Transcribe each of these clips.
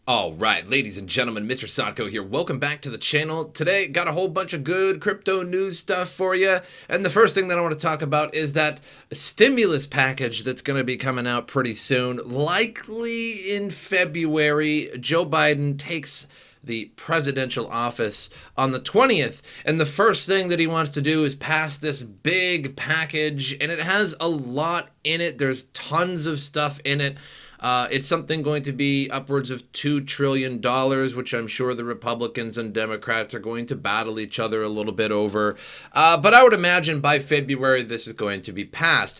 All right, ladies and gentlemen, MrSotko here. Welcome back to the channel. Today, got a whole bunch of good crypto news stuff for you. And the first thing that I want to talk about is that stimulus package that's going to be coming out pretty soon. Likely in February, Joe Biden takes the presidential office on the 20th. And the first thing that he wants to do is pass this big package. And it has a lot in it. There's tons of stuff in it. It's something going to be upwards of $2 trillion, which I'm sure the Republicans and Democrats are going to battle each other a little bit over. But I would imagine by February, this is going to be passed.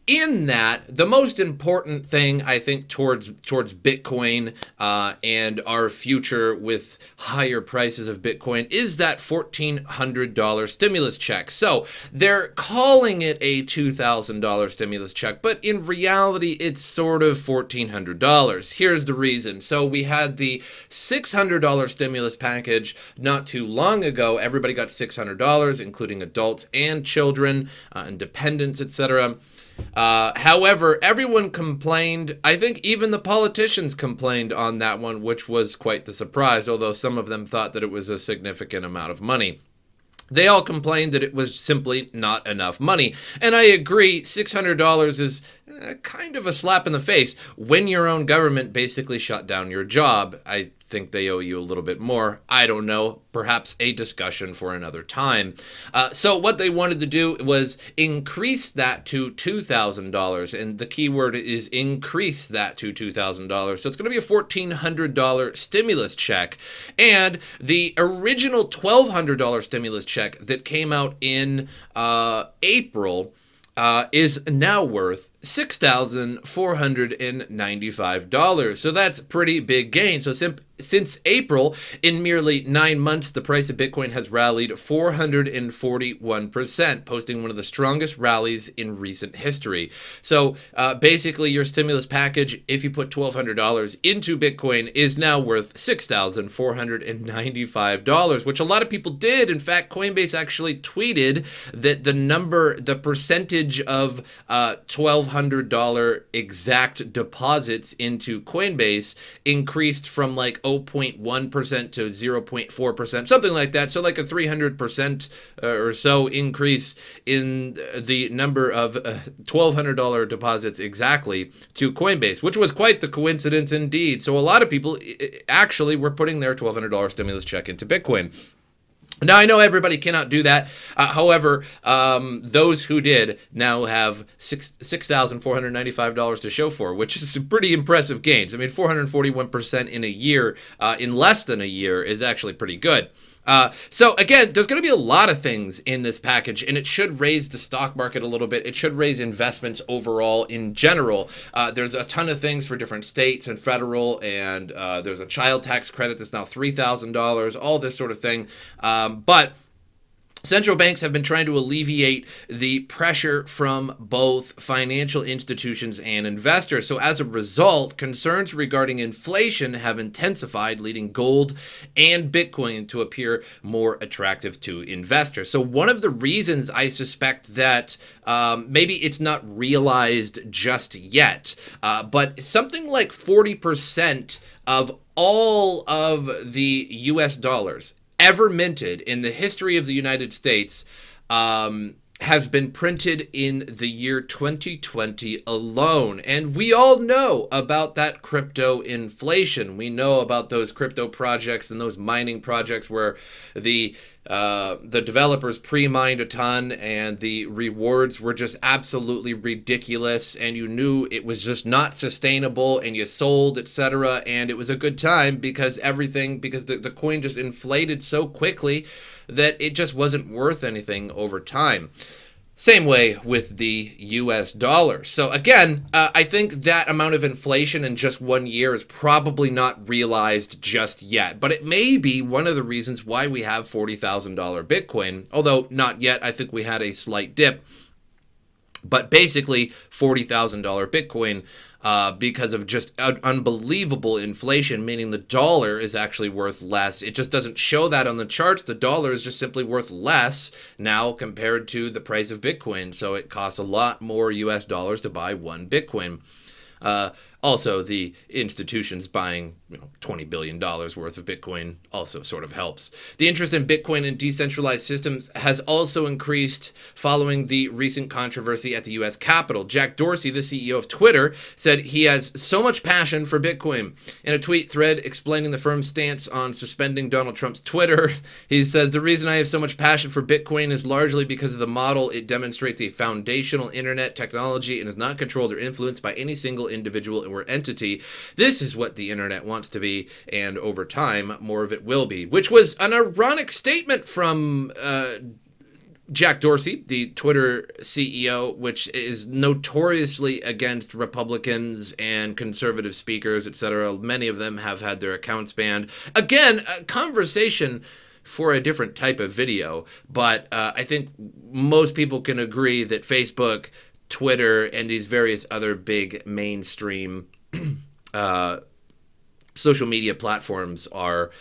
In that, the most important thing, I think, towards Bitcoin and our future with higher prices of Bitcoin is that $1,400 stimulus check. So they're calling it a $2,000 stimulus check, but in reality, it's sort of $1,400. Here's the reason. So we had the $600 stimulus package not too long ago. Everybody got $600, including adults and children and dependents, etc. However, everyone complained. I think even the politicians complained on that one, which was quite the surprise, although some of them thought that it was a significant amount of money. They all complained that it was simply not enough money. And I agree, $600 is kind of a slap in the face when your own government basically shut down your job. I think they owe you a little bit more. I don't know, perhaps a discussion for another time. So what they wanted to do was increase that to $2,000. And the key word is increase that to $2,000. So it's going to be a $1,400 stimulus check. And the original $1,200 stimulus check that came out in April is now worth $6,495. So that's a pretty big gain. So since April, in merely 9 months, the price of Bitcoin has rallied 441%, posting one of the strongest rallies in recent history. So basically, your stimulus package, if you put $1,200 into Bitcoin, is now worth $6,495, which a lot of people did. In fact, Coinbase actually tweeted that the percentage of $1,200 exact deposits into Coinbase increased from like 0.1% to 0.4%, something like that. So like a 300% or so increase in the number of $1,200 deposits exactly to Coinbase, which was quite the coincidence indeed. So a lot of people actually were putting their $1,200 stimulus check into Bitcoin. Now, I know everybody cannot do that. However, those who did now have $6,495 to show for, which is some pretty impressive gains. I mean, 441% in a year, in less than a year, is actually pretty good. So again, there's going to be a lot of things in this package, and it should raise the stock market a little bit. It should raise investments overall in general. There's a ton of things for different states and federal, and there's a child tax credit that's now $3,000, all this sort of thing. But central banks have been trying to alleviate the pressure from both financial institutions and investors. So as a result, concerns regarding inflation have intensified, leading gold and Bitcoin to appear more attractive to investors. So one of the reasons I suspect that maybe it's not realized just yet, but something like 40% of all of the US dollars ever minted in the history of the United States has been printed in the year 2020 alone. And we all know about that crypto inflation. We know about those crypto projects and those mining projects where the developers pre-mined a ton and the rewards were just absolutely ridiculous, and you knew it was just not sustainable, and you sold, etc. And it was a good time because the coin just inflated so quickly that it just wasn't worth anything over time. Same way with the US dollar. So again, I think that amount of inflation in just 1 year is probably not realized just yet, but it may be one of the reasons why we have $40,000 Bitcoin, although not yet. I think we had a slight dip. But basically, $40,000 Bitcoin because of just unbelievable inflation, meaning the dollar is actually worth less. It just doesn't show that on the charts. The dollar is just simply worth less now compared to the price of Bitcoin. So it costs a lot more US dollars to buy one Bitcoin. Also, the institutions buying $20 billion worth of Bitcoin also sort of helps. The interest in Bitcoin and decentralized systems has also increased following the recent controversy at the U.S. Capitol. Jack Dorsey, the CEO of Twitter, said he has so much passion for Bitcoin. In a tweet thread explaining the firm's stance on suspending Donald Trump's Twitter, he says, "The reason I have so much passion for Bitcoin is largely because of the model. It demonstrates a foundational internet technology and is not controlled or influenced by any single individual or entity. This is what the internet wants to be, and over time, more of it will be," which was an ironic statement from Jack Dorsey, the Twitter CEO, which is notoriously against Republicans and conservative speakers, etc. Many of them have had their accounts banned. Again, a conversation for a different type of video, but I think most people can agree that Facebook, Twitter, and these various other big mainstream social media platforms are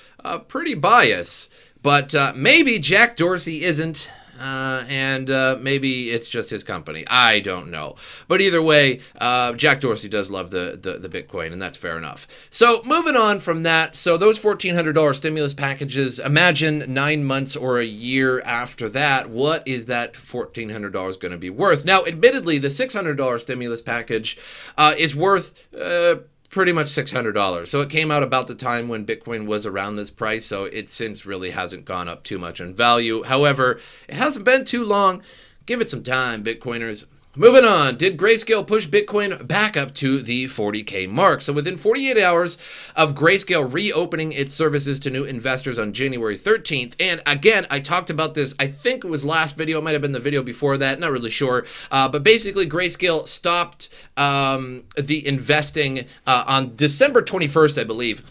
pretty biased. But maybe Jack Dorsey isn't. And maybe it's just his company. I don't know. But either way, Jack Dorsey does love the Bitcoin, and that's fair enough. So moving on from that, so those $1,400 stimulus packages, imagine 9 months or a year after that, what is that $1,400 going to be worth? Now, admittedly, the $600 stimulus package is worth pretty much $600. So it came out about the time when Bitcoin was around this price, so it since really hasn't gone up too much in value. However, it hasn't been too long. Give it some time, Bitcoiners. Moving on, did Grayscale push Bitcoin back up to the 40K mark? So within 48 hours of Grayscale reopening its services to new investors on January 13th, and again, I talked about this, I think it was last video, it might have been the video before that, not really sure, but basically Grayscale stopped the investing on December 21st, I believe.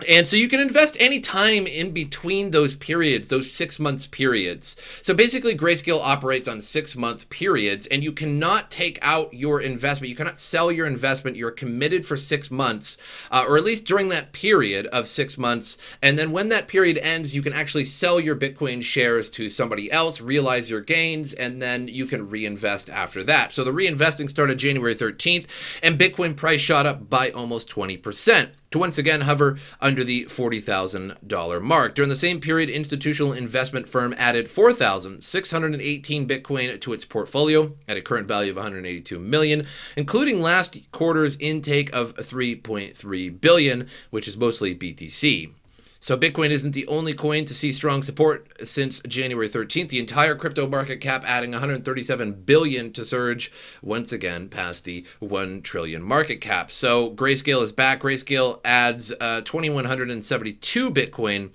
And so you can invest any time in between those periods, those 6 months periods. So basically Grayscale operates on 6 month periods, and you cannot take out your investment. You cannot sell your investment. You're committed for 6 months, or at least during that period of 6 months. And then when that period ends, you can actually sell your Bitcoin shares to somebody else, realize your gains, and then you can reinvest after that. So the reinvesting started January 13th, and Bitcoin price shot up by almost 20%. To once again hover under the $40,000 mark. During the same period, institutional investment firm added 4,618 Bitcoin to its portfolio at a current value of $182 million, including last quarter's intake of $3.3 billion, which is mostly BTC. So Bitcoin isn't the only coin to see strong support since January 13th. The entire crypto market cap adding $137 billion to surge once again past the $1 trillion market cap. So Grayscale is back. Grayscale adds 2,172 Bitcoin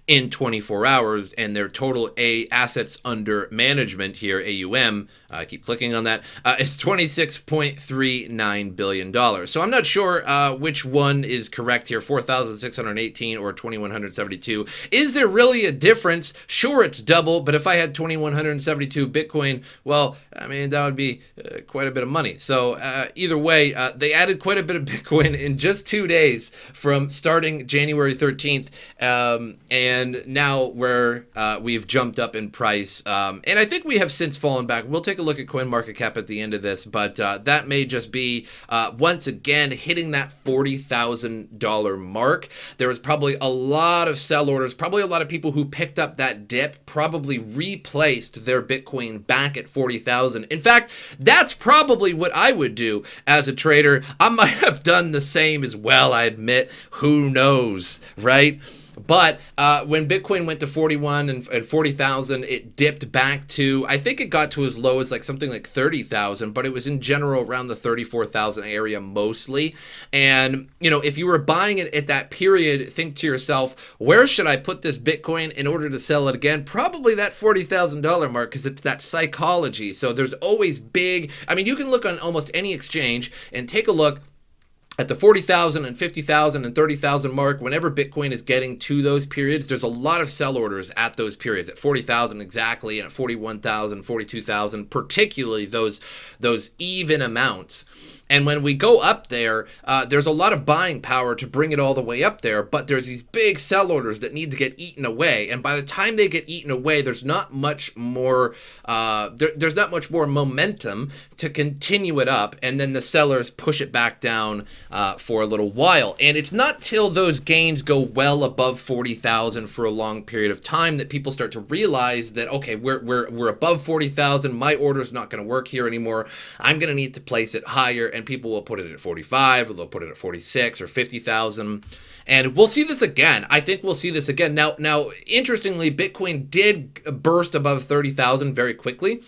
in 24 hours, and their total assets under management here, AUM, I keep clicking on that, is $26.39 billion. So I'm not sure which one is correct here, 4,618 or 2,172. Is there really a difference? Sure, it's double, but if I had 2,172 Bitcoin, well, I mean, that would be quite a bit of money. So either way, they added quite a bit of Bitcoin in just 2 days from starting January 13th, and now we've jumped up in price, and I think we have since fallen back. We'll take a look at CoinMarketCap at the end of this, but that may just be once again hitting that $40,000 mark. There was probably a lot of sell orders, probably a lot of people who picked up that dip, probably replaced their Bitcoin back at 40,000. In fact, that's probably what I would do as a trader. I might have done the same as well, I admit. Who knows, right? But when Bitcoin went to 41 and 40,000, it dipped back to, I think it got to as low as like something like 30,000, but it was in general around the 34,000 area mostly. And, you know, if you were buying it at that period, think to yourself, where should I put this Bitcoin in order to sell it again? Probably that $40,000 mark, because it's that psychology. So there's always big, I mean, you can look on almost any exchange and take a look at the 40,000 and 50,000 and 30,000 mark. Whenever Bitcoin is getting to those periods, there's a lot of sell orders at those periods, at 40,000 exactly, and at 41,000, 42,000, particularly those even amounts. And when we go up there, there's a lot of buying power to bring it all the way up there, but there's these big sell orders that need to get eaten away. And by the time they get eaten away, there's not much more there's not much more momentum to continue it up. And then the sellers push it back down for a little while. And it's not till those gains go well above 40,000 for a long period of time that people start to realize that, okay, we're above 40,000. My order is not going to work here anymore. I'm going to need to place it higher. And people will put it at 45, or they'll put it at 46 or 50,000. And we'll see this again. I think we'll see this again. Now, interestingly, Bitcoin did burst above 30,000 very quickly.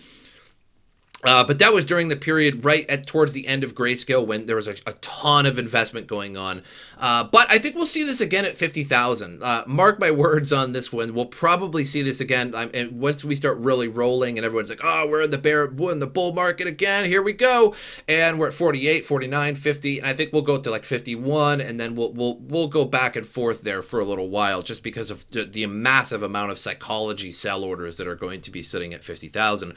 But that was during the period towards the end of Grayscale when there was a ton of investment going on. But I think we'll see this again at 50,000. Mark my words on this one. We'll probably see this again. And once we start really rolling and everyone's like, oh, we're in the bull market again. Here we go. And we're at 48, 49, 50. And I think we'll go to like 51. And then we'll go back and forth there for a little while just because of the massive amount of psychology sell orders that are going to be sitting at 50,000.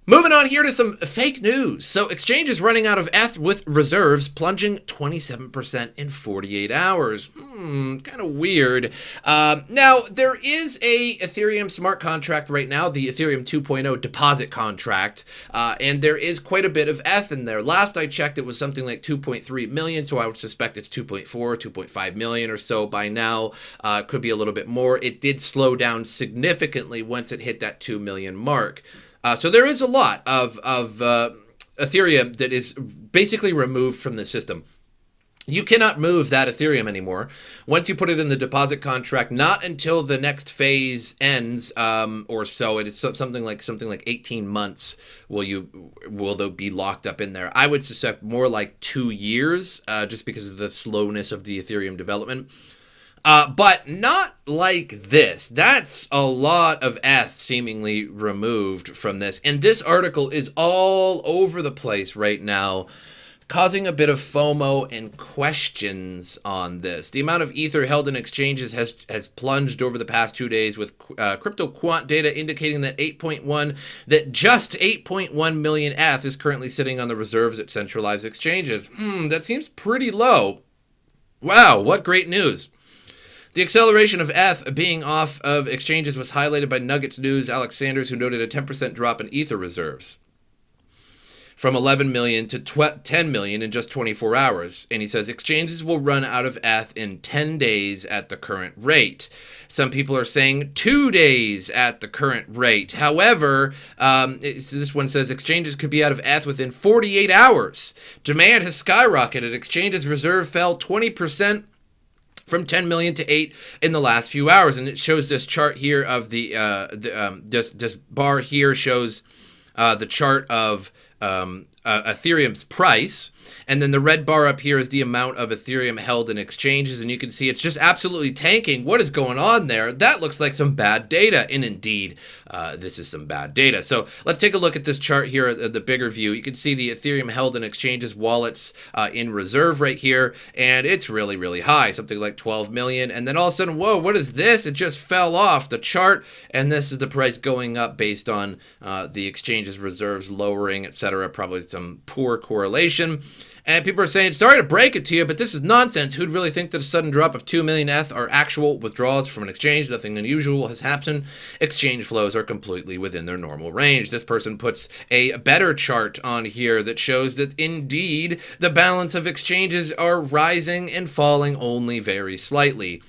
Moving on here to some fake news. So exchanges running out of ETH with reserves plunging 27% in 48 hours. Kind of weird. Now, there is a Ethereum smart contract right now, the Ethereum 2.0 deposit contract, and there is quite a bit of ETH in there. Last I checked, it was something like 2.3 million, so I would suspect it's 2.4, 2.5 million or so by now. Could be a little bit more. It did slow down significantly once it hit that 2 million mark. So there is a lot of Ethereum that is basically removed from the system. You cannot move that Ethereum anymore. Once you put it in the deposit contract, not until the next phase ends or so. It is something like 18 months will they be locked up in there. I would suspect more like 2 years, just because of the slowness of the Ethereum development. But not like this. That's a lot of ETH seemingly removed from this. And this article is all over the place right now, causing a bit of FOMO and questions on this. The amount of Ether held in exchanges has plunged over the past 2 days, with crypto quant data indicating that just 8.1 million ETH is currently sitting on the reserves at centralized exchanges. That seems pretty low. Wow, what great news. The acceleration of ETH being off of exchanges was highlighted by Nuggets News' Alex Sanders, who noted a 10% drop in Ether reserves from 11 million to 10 million in just 24 hours. And he says exchanges will run out of ETH in 10 days at the current rate. Some people are saying 2 days at the current rate. However, this one says exchanges could be out of ETH within 48 hours. Demand has skyrocketed. Exchanges reserve fell 20% from 10 million to 8 in the last few hours. And it shows this chart here of this bar here shows the chart of Ethereum's price. And then the red bar up here is the amount of Ethereum held in exchanges. And you can see it's just absolutely tanking. What is going on there? That looks like some bad data. And indeed, this is some bad data. So let's take a look at this chart here at the bigger view. You can see the Ethereum held in exchanges wallets in reserve right here. And it's really, really high, something like 12 million. And then all of a sudden, whoa, what is this? It just fell off the chart. And this is the price going up based on the exchange's reserves lowering, etc. Probably some poor correlation. And people are saying, sorry to break it to you, but this is nonsense. Who'd really think that a sudden drop of 2 million ETH are actual withdrawals from an exchange? Nothing unusual has happened. Exchange flows are completely within their normal range. This person puts a better chart on here that shows that indeed the balance of exchanges are rising and falling only very slightly.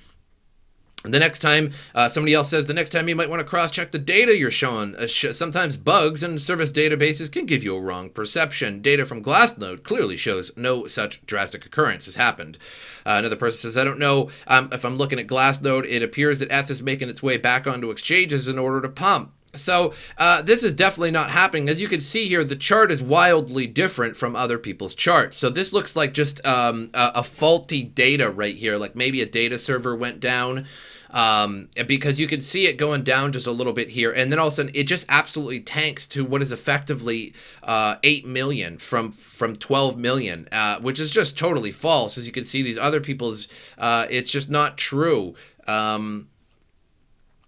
The next time, somebody else says, the next time you might want to cross-check the data you're showing. Sometimes bugs in service databases can give you a wrong perception. Data from Glassnode clearly shows no such drastic occurrence has happened. Another person says, I don't know if I'm looking at Glassnode, it appears that ETH is making its way back onto exchanges in order to pump. So this is definitely not happening. As you can see here, the chart is wildly different from other people's charts. So this looks like just a faulty data right here, like maybe a data server went down. Because you can see it going down just a little bit here, and then all of a sudden it just absolutely tanks to what is effectively 8 million from 12 million, which is just totally false. As you can see, these other people's, it's just not true.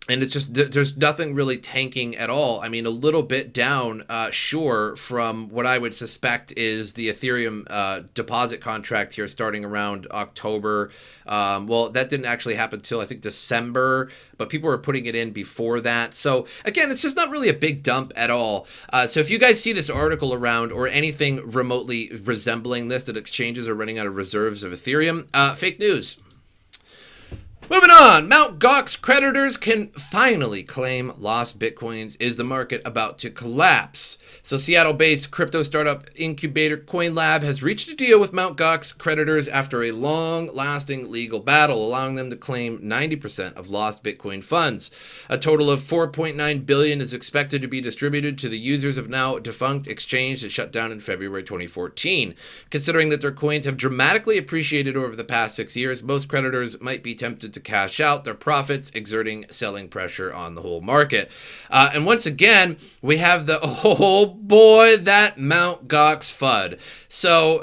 And it's just, there's nothing really tanking at all. I mean, a little bit down, sure, from what I would suspect is the Ethereum deposit contract here starting around October. Well, that didn't actually happen until I think December, but people were putting it in before that. So again, it's just not really a big dump at all. So if you guys see this article around or anything remotely resembling this, that exchanges are running out of reserves of Ethereum, fake news. Moving on, Mt. Gox creditors can finally claim lost Bitcoins. Is the market about to collapse? So Seattle-based crypto startup incubator CoinLab has reached a deal with Mt. Gox creditors after a long-lasting legal battle, allowing them to claim 90% of lost Bitcoin funds. A total of $4.9 billion is expected to be distributed to the users of now defunct exchange that shut down in February 2014. Considering that their coins have dramatically appreciated over the past 6 years, most creditors might be tempted to cash out their profits, exerting selling pressure on the whole market. And once again, we have the, oh boy, that Mt. Gox FUD. So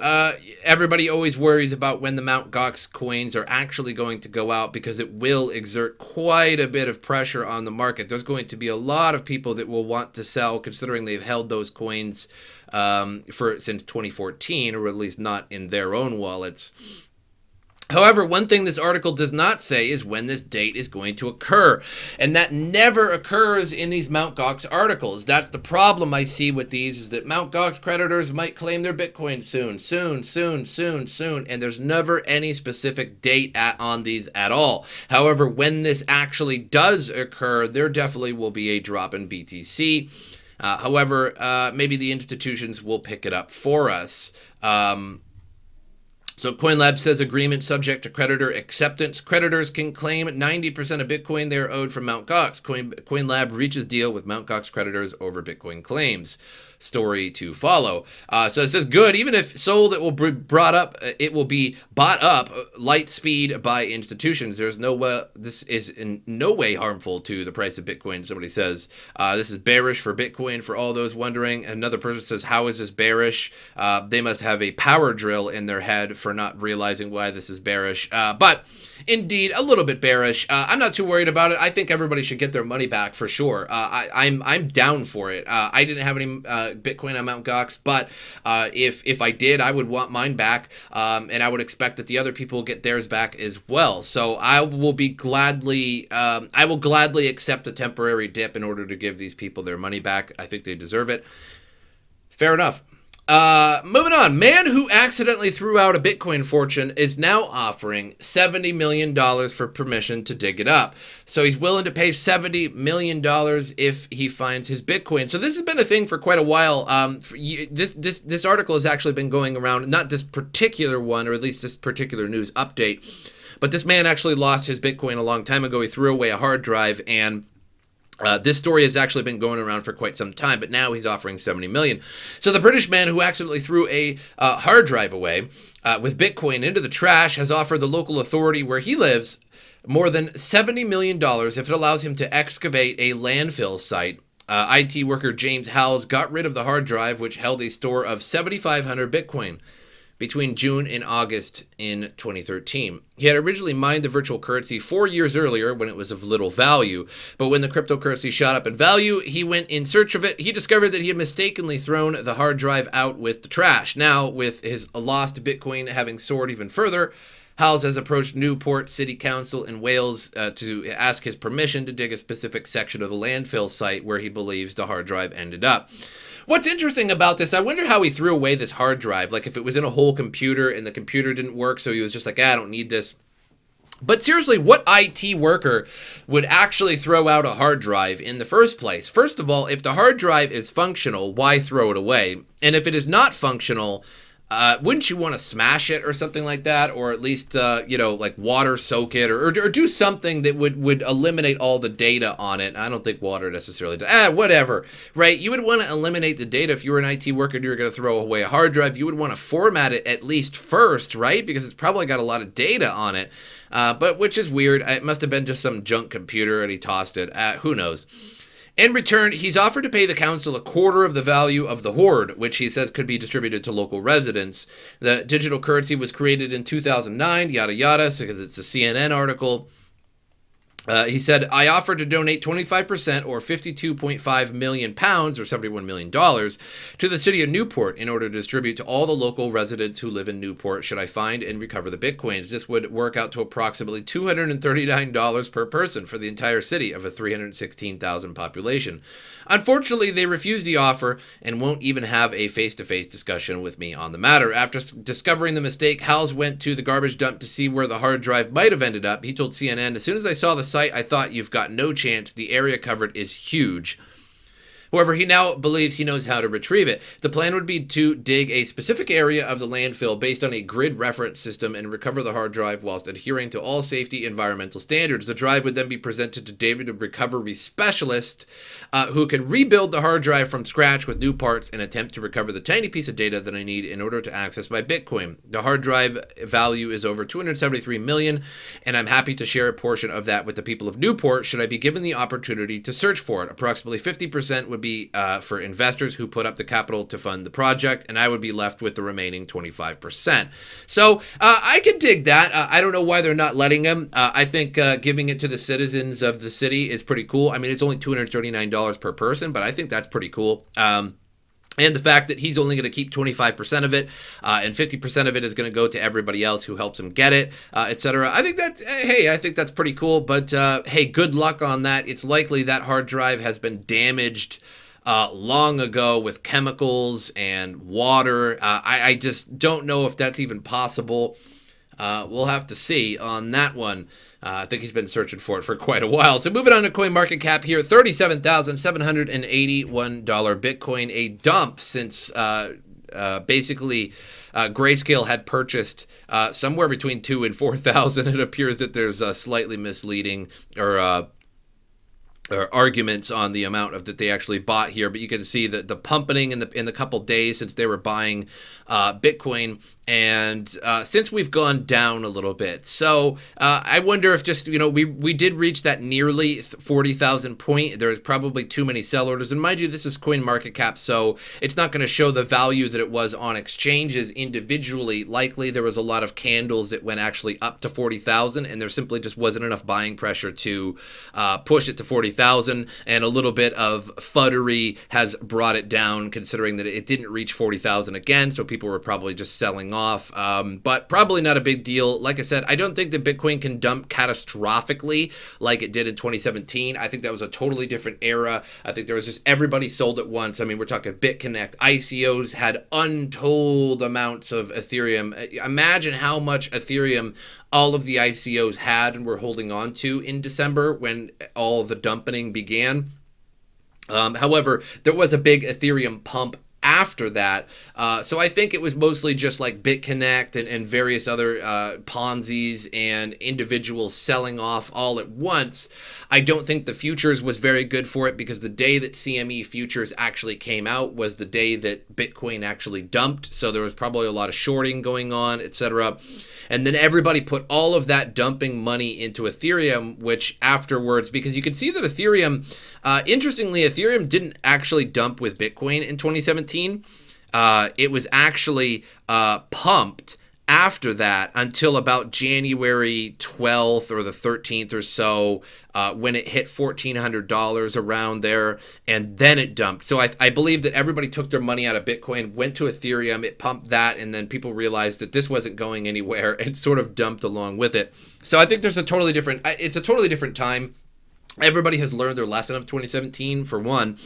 everybody always worries about when the Mt. Gox coins are actually going to go out, because it will exert quite a bit of pressure on the market. There's going to be a lot of people that will want to sell, considering they've held those coins since 2014, or at least not in their own wallets. However, one thing this article does not say is when this date is going to occur. And that never occurs in these Mt. Gox articles. That's the problem I see with these, is that Mt. Gox creditors might claim their Bitcoin soon. And there's never any specific date on these at all. However, when this actually does occur, there definitely will be a drop in BTC. However, maybe the institutions will pick it up for us. So CoinLab says agreement subject to creditor acceptance. Creditors can claim 90% of Bitcoin they are owed from Mt. Gox. CoinLab reaches deal with Mt. Gox creditors over Bitcoin claims. Story to follow. So it says good, even if sold, it will be brought up. It will be bought up light speed by institutions. There's no way, this is in no way harmful to the price of Bitcoin. Somebody says this is bearish for Bitcoin. For all those wondering, another person says, how is this bearish? They must have a power drill in their head for not realizing why this is bearish. But indeed, a little bit bearish. I'm not too worried about it. I think everybody should get their money back for sure. I'm down for it. I didn't have any Bitcoin on Mt. Gox, but if I did, I would want mine back, and I would expect that the other people will get theirs back as well. So I will gladly accept a temporary dip in order to give these people their money back. I think they deserve it. Fair enough. Moving on, man who accidentally threw out a Bitcoin fortune is now offering $70 million for permission to dig it up. So he's willing to pay $70 million if he finds his Bitcoin. So this has been a thing for quite a while. This article has actually been going around, not this particular one, or at least this particular news update, but this man actually lost his Bitcoin a long time ago. He threw away a hard drive, and this story has actually been going around for quite some time, but now he's offering $70 million. So the British man who accidentally threw a hard drive away with Bitcoin into the trash has offered the local authority where he lives more than $70 million if it allows him to excavate a landfill site. IT worker James Howells got rid of the hard drive, which held a store of 7,500 Bitcoin between June and August in 2013. He had originally mined the virtual currency 4 years earlier when it was of little value, but when the cryptocurrency shot up in value, he went in search of it. He discovered that he had mistakenly thrown the hard drive out with the trash. Now, with his lost Bitcoin having soared even further, Howells has approached Newport City Council in Wales to ask his permission to dig a specific section of the landfill site where he believes the hard drive ended up. What's interesting about this, I wonder how he threw away this hard drive. Like if it was in a whole computer and the computer didn't work, so he was just like, I don't need this. But seriously, what IT worker would actually throw out a hard drive in the first place? First of all, if the hard drive is functional, why throw it away? And if it is not functional, wouldn't you want to smash it or something like that? Or at least, like water soak it or do something that would eliminate all the data on it. I don't think water necessarily does. Whatever, right? You would want to eliminate the data. If you were an IT worker and you were going to throw away a hard drive, you would want to format it at least first, right? Because it's probably got a lot of data on it. But which is weird. It must have been just some junk computer and he tossed it. Who knows? In return, he's offered to pay the council a quarter of the value of the hoard, which he says could be distributed to local residents. The digital currency was created in 2009, yada yada, because it's a CNN article. He said, I offered to donate 25% or £52.5 million or $71 million to the city of Newport in order to distribute to all the local residents who live in Newport should I find and recover the Bitcoins. This would work out to approximately $239 per person for the entire city of a 316,000 population. Unfortunately, they refused the offer and won't even have a face-to-face discussion with me on the matter. After discovering the mistake, Hals went to the garbage dump to see where the hard drive might have ended up. He told CNN, as soon as I saw the site, I thought you've got no chance. The area covered is huge. However, he now believes he knows how to retrieve it. The plan would be to dig a specific area of the landfill based on a grid reference system and recover the hard drive whilst adhering to all safety environmental standards. The drive would then be presented to David, a recovery specialist, who can rebuild the hard drive from scratch with new parts and attempt to recover the tiny piece of data that I need in order to access my Bitcoin. The hard drive value is over $273 million, and I'm happy to share a portion of that with the people of Newport should I be given the opportunity to search for it. Approximately 50% would be for investors who put up the capital to fund the project, and I would be left with the remaining 25%. So I could dig that. I don't know why they're not letting him. I think giving it to the citizens of the city is pretty cool. I mean, it's only $239 per person, but I think that's pretty cool. And the fact that he's only going to keep 25% of it, and 50% of it is going to go to everybody else who helps him get it, etc. I think that's pretty cool. But hey, good luck on that. It's likely that hard drive has been damaged long ago with chemicals and water. I just don't know if that's even possible. We'll have to see on that one. I think he's been searching for it for quite a while. So moving on to CoinMarketCap here, $37,781 Bitcoin, a dump since basically Grayscale had purchased somewhere between 2,000 and 4,000. It appears that there's a slightly misleading or arguments on the amount of that they actually bought here, but you can see that the pumping in the couple days since they were buying Bitcoin, and since we've gone down a little bit. So I wonder if just, we did reach that nearly 40,000 point. There's probably too many sell orders, and mind you, this is CoinMarketCap, so it's not going to show the value that it was on exchanges individually. Likely there was a lot of candles that went actually up to 40,000, and there simply just wasn't enough buying pressure to push it to 40,000, and a little bit of fuddery has brought it down, considering that it didn't reach 40,000 again, so people were probably just selling off, but probably not a big deal. Like I said, I don't think that Bitcoin can dump catastrophically like it did in 2017. I think that was a totally different era. I think there was just everybody sold at once. I mean, we're talking BitConnect. ICOs had untold amounts of Ethereum. Imagine how much Ethereum all of the ICOs had and were holding on to in December when all the dumping began. However, there was a big Ethereum pump after that. So I think it was mostly just like BitConnect and various other Ponzi's and individuals selling off all at once. I don't think the futures was very good for it, because the day that CME futures actually came out was the day that Bitcoin actually dumped. So there was probably a lot of shorting going on, etc. And then everybody put all of that dumping money into Ethereum, which afterwards, because you can see that Ethereum, interestingly, Ethereum didn't actually dump with Bitcoin in 2017. It was actually pumped after that until about January 12th or the 13th or so, when it hit $1,400 around there, and then it dumped. So I believe that everybody took their money out of Bitcoin, went to Ethereum, it pumped that, and then people realized that this wasn't going anywhere and sort of dumped along with it. So I think it's a totally different time. Everybody has learned their lesson of 2017, for one.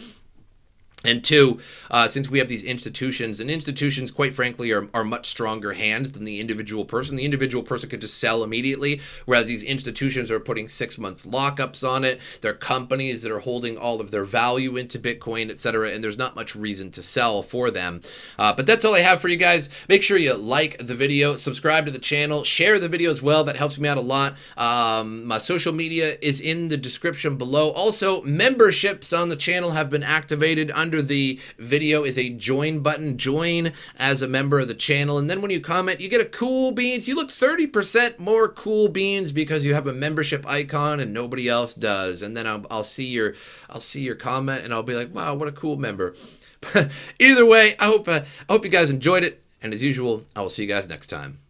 And two, since we have these institutions, and institutions, quite frankly, are much stronger hands than the individual person. The individual person could just sell immediately, whereas these institutions are putting 6-month lockups on it. They're companies that are holding all of their value into Bitcoin, etc., and there's not much reason to sell for them. But that's all I have for you guys. Make sure you like the video, subscribe to the channel, share the video as well. That helps me out a lot. My social media is in the description below. Also, memberships on the channel have been activated. Under the video is a join button. Join as a member of the channel, and then when you comment, you get a cool beans. You look 30% more cool beans because you have a membership icon and nobody else does. And then I'll see your comment, and I'll be like, wow, what a cool member. Either way, I hope you guys enjoyed it, and as usual, I will see you guys next time.